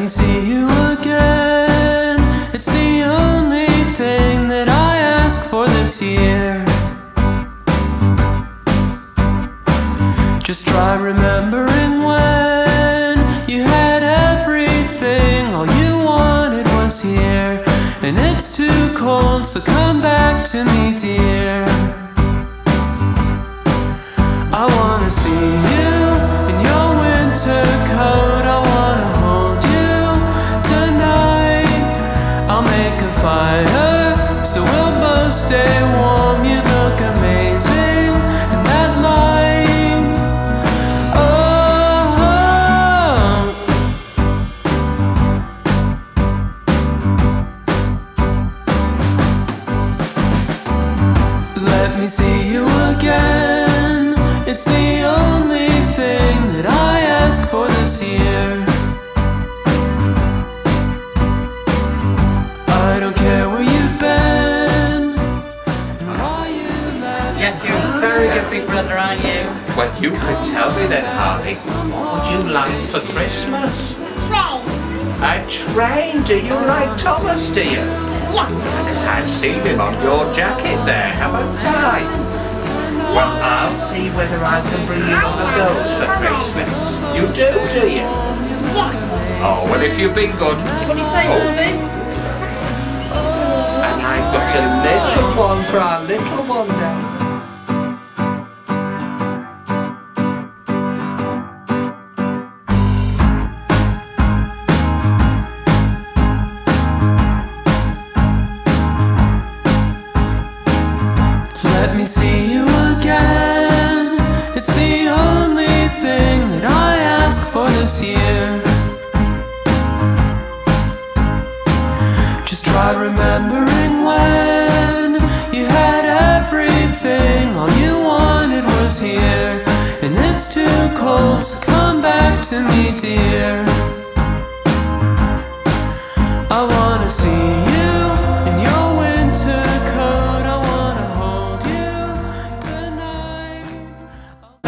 me see you again. It's the only thing that I ask for this year. Just try remembering when you had everything, all you wanted was here. And it's too cold, so come back to me, dear. I wanna see you in your winter coat. I wanna hold you tonight. I'll make a fire so we'll both stay warm. You look amazing in that light. Oh, let me see you again. It's the only thing that I ask for this year. I don't care where you've been and why you left. Yes, you're a very good big brother, aren't you? Well, you could tell me then, Harvey. What would you like for Christmas? Train. A train? Do you like Thomas, do you? Yeah. Because I've seen him on your jacket there, haven't I? Well, I'll see whether I can bring you one of those for Christmas. You do you? Yeah. Oh, well, if you've been good. What do you say, Harvey? And I've got a little one for our little one down there. Let me see you again. It's the only thing that I ask for this year. Just try remembering when you had everything, all you wanted was here. And it's too cold, so come back to me, dear.